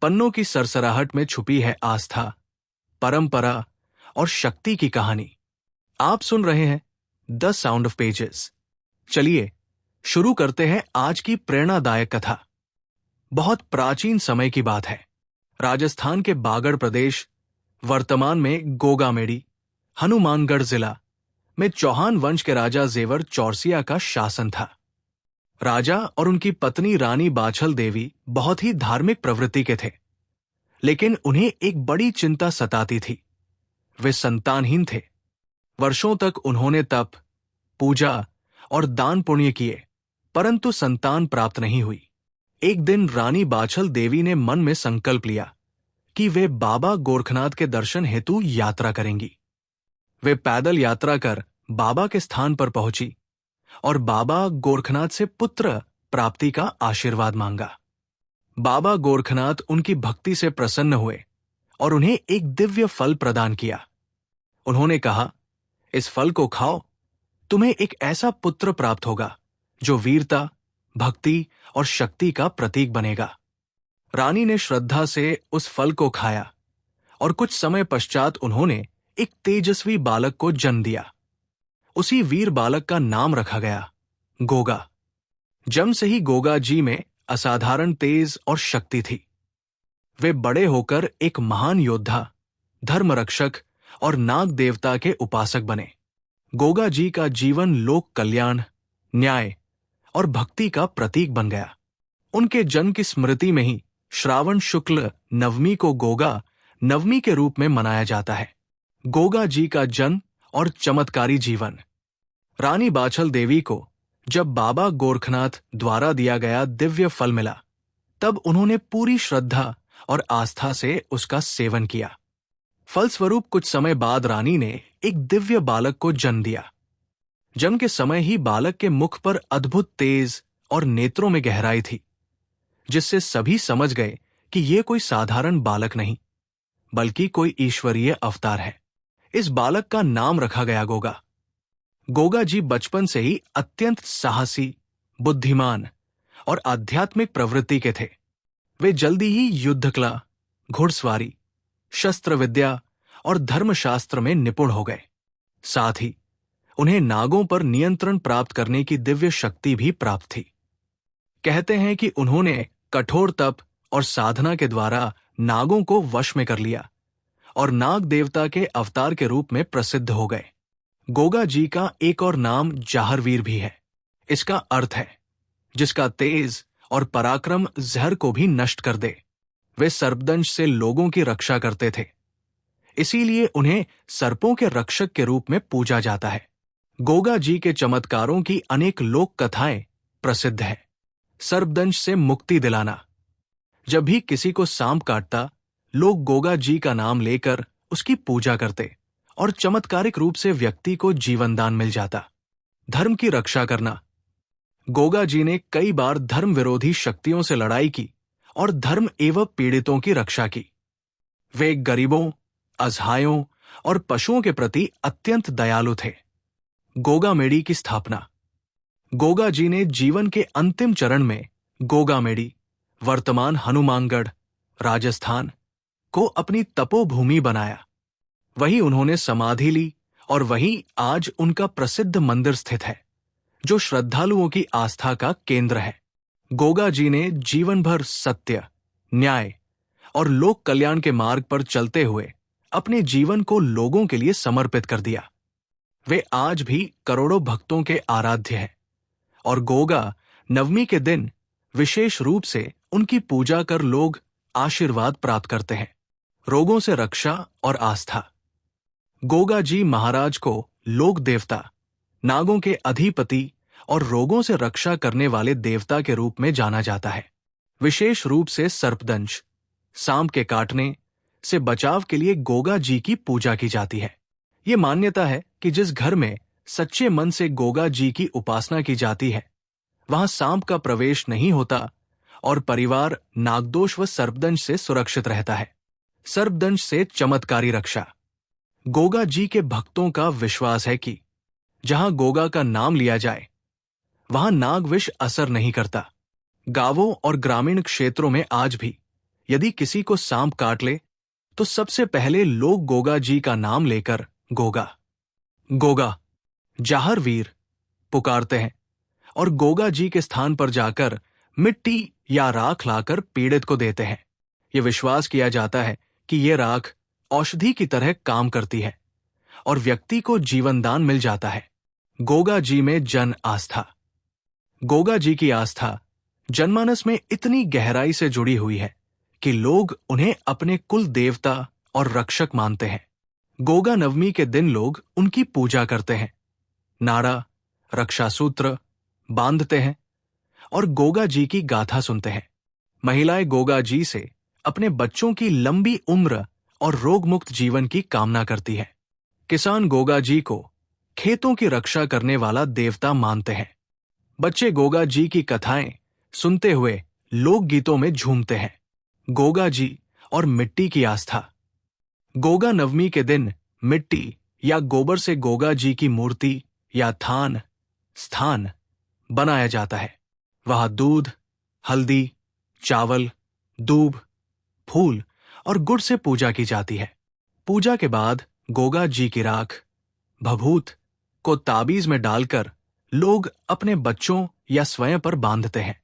पन्नों की सरसराहट में छुपी है आस्था, परंपरा और शक्ति की कहानी। आप सुन रहे हैं द साउंड ऑफ पेजेस। चलिए शुरू करते हैं आज की प्रेरणादायक कथा। बहुत प्राचीन समय की बात है। राजस्थान के बागड़ प्रदेश, वर्तमान में गोगामेडी, हनुमानगढ़ जिला में चौहान वंश के राजा जेवर चौरसिया का शासन था। राजा और उनकी पत्नी रानी बाछल देवी बहुत ही धार्मिक प्रवृत्ति के थे, लेकिन उन्हें एक बड़ी चिंता सताती थी। वे संतानहीन थे। वर्षों तक उन्होंने तप, पूजा और दान पुण्य किए, परंतु संतान प्राप्त नहीं हुई। एक दिन रानी बाछल देवी ने मन में संकल्प लिया कि वे बाबा गोरखनाथ के दर्शन हेतु यात्रा करेंगी। वे पैदल यात्रा कर बाबा के स्थान पर पहुंची और बाबा गोरखनाथ से पुत्र प्राप्ति का आशीर्वाद मांगा। बाबा गोरखनाथ उनकी भक्ति से प्रसन्न हुए और उन्हें एक दिव्य फल प्रदान किया। उन्होंने कहा, इस फल को खाओ, तुम्हें एक ऐसा पुत्र प्राप्त होगा जो वीरता, भक्ति और शक्ति का प्रतीक बनेगा। रानी ने श्रद्धा से उस फल को खाया और कुछ समय पश्चात उन्होंने एक तेजस्वी बालक को जन्म दिया। उसी वीर बालक का नाम रखा गया गोगा। जन्म से ही गोगा जी में असाधारण तेज और शक्ति थी। वे बड़े होकर एक महान योद्धा, धर्मरक्षक और नाग देवता के उपासक बने। गोगा जी का जीवन लोक कल्याण, न्याय और भक्ति का प्रतीक बन गया। उनके जन्म की स्मृति में ही श्रावण शुक्ल नवमी को गोगा नवमी के रूप में मनाया जाता है। गोगा जी का जन्म और चमत्कारी जीवन। रानी बाछल देवी को जब बाबा गोरखनाथ द्वारा दिया गया दिव्य फल मिला, तब उन्होंने पूरी श्रद्धा और आस्था से उसका सेवन किया। फलस्वरूप कुछ समय बाद रानी ने एक दिव्य बालक को जन्म दिया। जन्म के समय ही बालक के मुख पर अद्भुत तेज और नेत्रों में गहराई थी, जिससे सभी समझ गए कि यह कोई साधारण बालक नहीं, बल्कि कोई ईश्वरीय अवतार है। इस बालक का नाम रखा गया गोगा। गोगा जी बचपन से ही अत्यंत साहसी, बुद्धिमान और आध्यात्मिक प्रवृत्ति के थे। वे जल्दी ही युद्ध कला, घुड़सवारी, शस्त्र विद्या और धर्मशास्त्र में निपुण हो गए। साथ ही उन्हें नागों पर नियंत्रण प्राप्त करने की दिव्य शक्ति भी प्राप्त थी। कहते हैं कि उन्होंने कठोर तप और साधना के द्वारा नागों को वश में कर लिया और नाग देवता के अवतार के रूप में प्रसिद्ध हो गए। गोगा जी का एक और नाम जाहरवीर भी है। इसका अर्थ है जिसका तेज और पराक्रम जहर को भी नष्ट कर दे। वे सर्पदंश से लोगों की रक्षा करते थे, इसीलिए उन्हें सर्पों के रक्षक के रूप में पूजा जाता है। गोगा जी के चमत्कारों की अनेक लोक कथाएं प्रसिद्ध है। सर्पदंश से मुक्ति दिलाना। जब भी किसी को सांप काटता, लोग गोगा जी का नाम लेकर उसकी पूजा करते और चमत्कारिक रूप से व्यक्ति को जीवन दान मिल जाता। धर्म की रक्षा करना। गोगा जी ने कई बार धर्म विरोधी शक्तियों से लड़ाई की और धर्म एवं पीड़ितों की रक्षा की। वे गरीबों, असहायों और पशुओं के प्रति अत्यंत दयालु थे। गोगामेडी की स्थापना। गोगा जी ने जीवन के अंतिम चरण में गोगामेडी, वर्तमान हनुमानगढ़, राजस्थान को अपनी तपोभूमि बनाया। वहीं उन्होंने समाधि ली और वहीं आज उनका प्रसिद्ध मंदिर स्थित है, जो श्रद्धालुओं की आस्था का केंद्र है। गोगा जी ने जीवन भर सत्य, न्याय और लोक कल्याण के मार्ग पर चलते हुए अपने जीवन को लोगों के लिए समर्पित कर दिया। वे आज भी करोड़ों भक्तों के आराध्य हैं और गोगा नवमी के दिन विशेष रूप से उनकी पूजा कर लोग आशीर्वाद प्राप्त करते हैं। रोगों से रक्षा और आस्था। गोगा जी महाराज को लोक देवता, नागों के अधिपति और रोगों से रक्षा करने वाले देवता के रूप में जाना जाता है। विशेष रूप से सर्पदंश, सांप के काटने से बचाव के लिए गोगा जी की पूजा की जाती है। ये मान्यता है कि जिस घर में सच्चे मन से गोगा जी की उपासना की जाती है, वहां सांप का प्रवेश नहीं होता और परिवार नागदोष व सर्पदंश से सुरक्षित रहता है। सर्पदंश से चमत्कारी रक्षा। गोगा जी के भक्तों का विश्वास है कि जहां गोगा का नाम लिया जाए, वहां नाग विष असर नहीं करता। गांवों और ग्रामीण क्षेत्रों में आज भी यदि किसी को सांप काट ले तो सबसे पहले लोग गोगा जी का नाम लेकर गोगा गोगा जाहर वीर पुकारते हैं और गोगा जी के स्थान पर जाकर मिट्टी या राख लाकर पीड़ित को देते हैं। यह विश्वास किया जाता है कि यह राख औषधि की तरह काम करती है और व्यक्ति को जीवनदान मिल जाता है। गोगा जी में जन आस्था। गोगा जी की आस्था जनमानस में इतनी गहराई से जुड़ी हुई है कि लोग उन्हें अपने कुल देवता और रक्षक मानते हैं। गोगा नवमी के दिन लोग उनकी पूजा करते हैं, नाड़ा रक्षा सूत्र बांधते हैं और गोगा जी की गाथा सुनते हैं। महिलाएं गोगा जी से अपने बच्चों की लंबी उम्र और रोगमुक्त जीवन की कामना करती है। किसान गोगा जी को खेतों की रक्षा करने वाला देवता मानते हैं। बच्चे गोगा जी की कथाएं सुनते हुए लोकगीतों में झूमते हैं। गोगा जी और मिट्टी की आस्था। गोगा नवमी के दिन मिट्टी या गोबर से गोगा जी की मूर्ति या थान स्थान बनाया जाता है। वहां दूध, हल्दी, चावल, दूब, फूल और गुड़ से पूजा की जाती है। पूजा के बाद गोगा जी की राख भभूत को ताबीज में डालकर लोग अपने बच्चों या स्वयं पर बांधते हैं,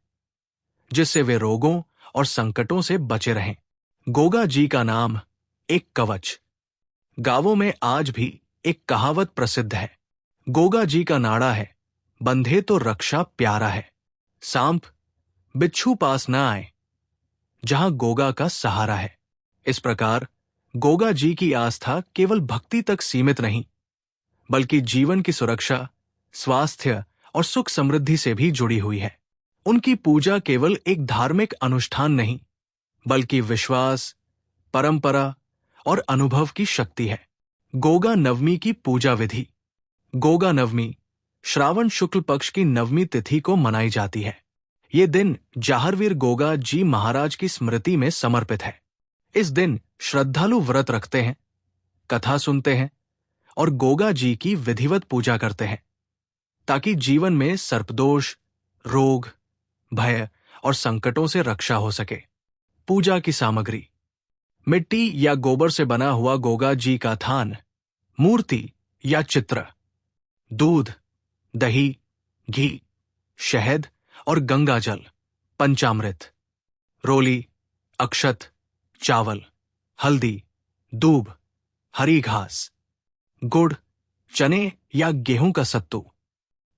जिससे वे रोगों और संकटों से बचे रहें। गोगा जी का नाम एक कवच। गांवों में आज भी एक कहावत प्रसिद्ध है, गोगा जी का नाड़ा है, बंधे तो रक्षा प्यारा है। सांप बिच्छू पास न आए जहां गोगा का सहारा है। इस प्रकार गोगा जी की आस्था केवल भक्ति तक सीमित नहीं, बल्कि जीवन की सुरक्षा, स्वास्थ्य और सुख समृद्धि से भी जुड़ी हुई है। उनकी पूजा केवल एक धार्मिक अनुष्ठान नहीं, बल्कि विश्वास, परंपरा और अनुभव की शक्ति है। गोगा नवमी की पूजा विधि। गोगा नवमी श्रावण शुक्ल पक्ष की नवमी तिथि को मनाई जाती है। ये दिन जाहरवीर गोगा जी महाराज की स्मृति में समर्पित है। इस दिन श्रद्धालु व्रत रखते हैं, कथा सुनते हैं और गोगा जी की विधिवत पूजा करते हैं, ताकि जीवन में सर्पदोष, रोग, भय और संकटों से रक्षा हो सके। पूजा की सामग्री। मिट्टी या गोबर से बना हुआ गोगा जी का थान, मूर्ति या चित्र, दूध, दही, घी, शहद और गंगा जल, पंचामृत, रोली, अक्षत, चावल, हल्दी, दूब, हरी घास, गुड़, चने या गेहूं का सत्तू,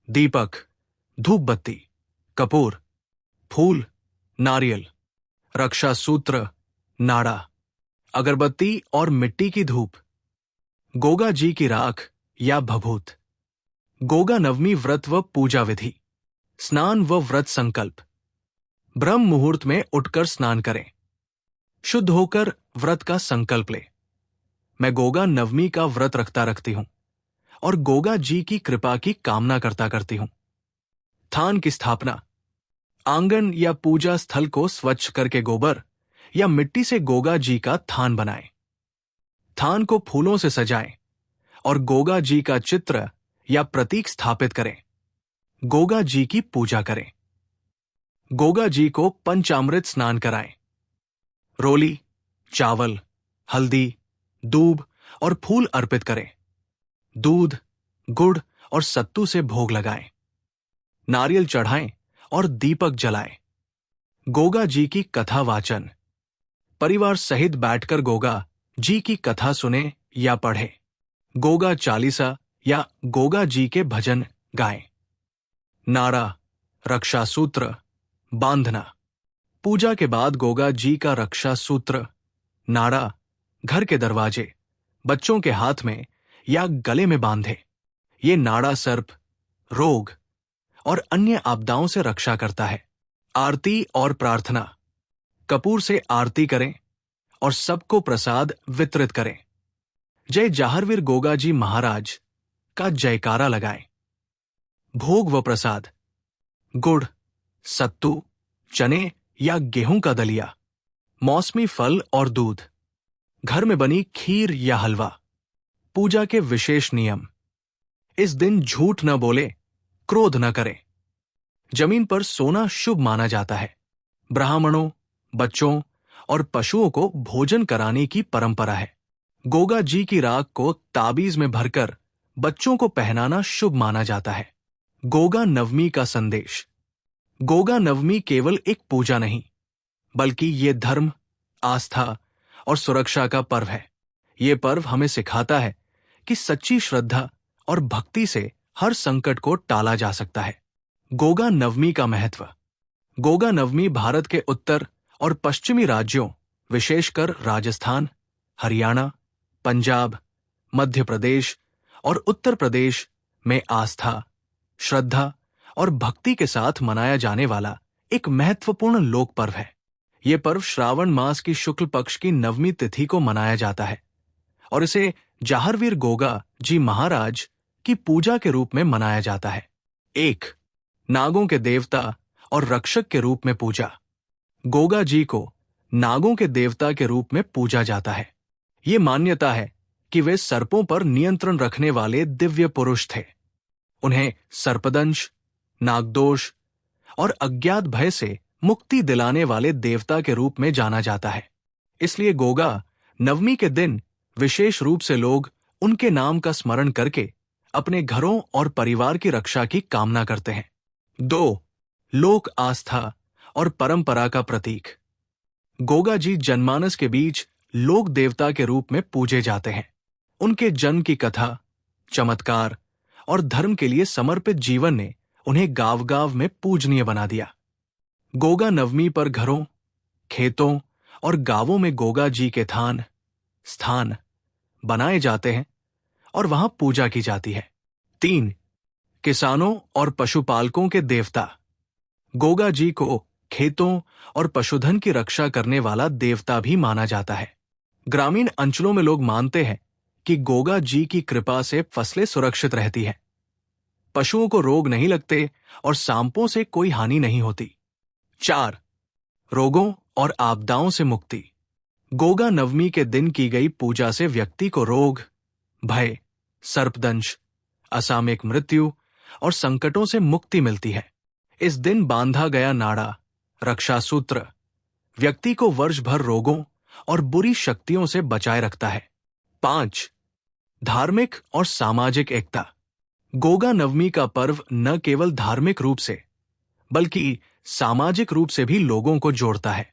दीपक, धूप बत्ती, कपूर, फूल, नारियल, रक्षा सूत्र, नाड़ा, अगरबत्ती और मिट्टी की धूप, गोगा जी की राख या भभूत। गोगा नवमी व्रत व पूजा विधि। स्नान व व्रत संकल्प। ब्रह्म मुहूर्त में उठकर स्नान करें। शुद्ध होकर व्रत का संकल्प ले। मैं गोगा नवमी का व्रत रखती हूं और गोगा जी की कृपा की कामना करती हूं। थान की स्थापना। आंगन या पूजा स्थल को स्वच्छ करके गोबर या मिट्टी से गोगा जी का थान बनाएं। थान को फूलों से सजाएं और गोगा जी का चित्र या प्रतीक स्थापित करें। गोगा जी की पूजा करें। गोगा जी को पंचामृत स्नान कराएं। रोली, चावल, हल्दी, दूब और फूल अर्पित करें। दूध, गुड़ और सत्तू से भोग लगाएं। नारियल चढ़ाएं और दीपक जलाएं। गोगा जी की कथा वाचन। परिवार सहित बैठकर गोगा जी की कथा सुने या पढ़े। गोगा चालीसा या गोगा जी के भजन गाएं। नाड़ा, रक्षा सूत्र बांधना। पूजा के बाद गोगा जी का रक्षा सूत्र, नाड़ा घर के दरवाजे, बच्चों के हाथ में या गले में बांधे। ये नाड़ा सर्प, रोग और अन्य आपदाओं से रक्षा करता है। आरती और प्रार्थना। कपूर से आरती करें और सबको प्रसाद वितरित करें। जय जाहरवीर गोगा जी महाराज का जयकारा लगाएं। भोग व प्रसाद। गुड़, सत्तू, चने या गेहूं का दलिया, मौसमी फल और दूध, घर में बनी खीर या हलवा। पूजा के विशेष नियम। इस दिन झूठ न बोले, क्रोध न करें। जमीन पर सोना शुभ माना जाता है। ब्राह्मणों, बच्चों और पशुओं को भोजन कराने की परंपरा है। गोगा जी की राख को ताबीज में भरकर बच्चों को पहनाना शुभ माना जाता है। गोगा नवमी का संदेश। गोगा नवमी केवल एक पूजा नहीं, बल्कि ये धर्म, आस्था और सुरक्षा का पर्व है। ये पर्व हमें सिखाता है कि सच्ची श्रद्धा और भक्ति से हर संकट को टाला जा सकता है। गोगा नवमी का महत्व। गोगा नवमी भारत के उत्तर और पश्चिमी राज्यों, विशेषकर राजस्थान, हरियाणा, पंजाब, मध्य प्रदेश और उत्तर प्रदेश में आस्था, श्रद्धा और भक्ति के साथ मनाया जाने वाला एक महत्वपूर्ण लोक पर्व है। यह पर्व श्रावण मास की शुक्ल पक्ष की नवमी तिथि को मनाया जाता है और इसे जाहरवीर गोगा जी महाराज की पूजा के रूप में मनाया जाता है। 1. नागों के देवता और रक्षक के रूप में पूजा। गोगा जी को नागों के देवता के रूप में पूजा जाता है। ये मान्यता है कि वे सर्पों पर नियंत्रण रखने वाले दिव्य पुरुष थे। उन्हें सर्पदंश, नागदोष और अज्ञात भय से मुक्ति दिलाने वाले देवता के रूप में जाना जाता है। इसलिए गोगा नवमी के दिन विशेष रूप से लोग उनके नाम का स्मरण करके अपने घरों और परिवार की रक्षा की कामना करते हैं। 2. लोक आस्था और परंपरा का प्रतीक। गोगा जी जनमानस के बीच लोक देवता के रूप में पूजे जाते हैं। उनके जन्म की कथा, चमत्कार और धर्म के लिए समर्पित जीवन ने उन्हें गांव-गांव में पूजनीय बना दिया। गोगा नवमी पर घरों, खेतों और गांवों में गोगा जी के स्थान बनाए जाते हैं और वहां पूजा की जाती है। 3. किसानों और पशुपालकों के देवता। गोगा जी को खेतों और पशुधन की रक्षा करने वाला देवता भी माना जाता है। ग्रामीण अंचलों में लोग मानते हैं कि गोगा जी की कृपा से फसलें सुरक्षित रहती हैं, पशुओं को रोग नहीं लगते और सांपों से कोई हानि नहीं होती। 4. रोगों और आपदाओं से मुक्ति। गोगा नवमी के दिन की गई पूजा से व्यक्ति को रोग, भय, सर्पदंश, असामयिक मृत्यु और संकटों से मुक्ति मिलती है। इस दिन बांधा गया नाड़ा, रक्षा सूत्र, व्यक्ति को वर्ष भर रोगों और बुरी शक्तियों से बचाए रखता है। 5. धार्मिक और सामाजिक एकता। गोगा नवमी का पर्व न केवल धार्मिक रूप से बल्कि सामाजिक रूप से भी लोगों को जोड़ता है।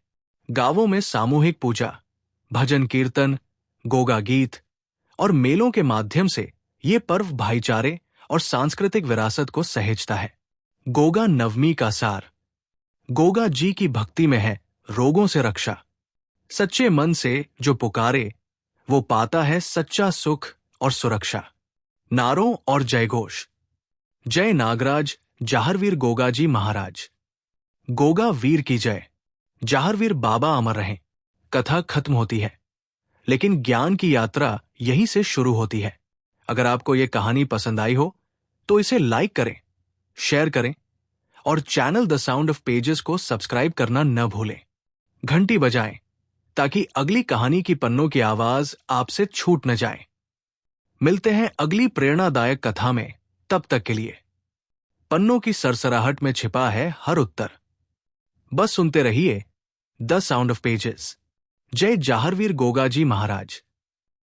गांवों में सामूहिक पूजा, भजन कीर्तन, गोगा गीत और मेलों के माध्यम से ये पर्व भाईचारे और सांस्कृतिक विरासत को सहेजता है। गोगा नवमी का सार। गोगा जी की भक्ति में है रोगों से रक्षा। सच्चे मन से जो पुकारे वो पाता है सच्चा सुख और सुरक्षा। नारों और जयघोष। जय नागराज जाहरवीर गोगा जी महाराज। गोगा वीर की जय। जाहरवीर बाबा अमर रहें। कथा खत्म होती है, लेकिन ज्ञान की यात्रा यहीं से शुरू होती है। अगर आपको ये कहानी पसंद आई हो तो इसे लाइक करें, शेयर करें और channel the sound of pages को सब्सक्राइब करना न भूलें। घंटी बजाएं ताकि अगली कहानी की पन्नों की आवाज आपसे छूट न जाए। मिलते हैं अगली प्रेरणादायक कथा में। तब तक के लिए पन्नों की सरसराहट में छिपा है हर उत्तर। बस सुनते रहिए द साउंड ऑफ पेजेस। जय जाहरवीर गोगा जी महाराज।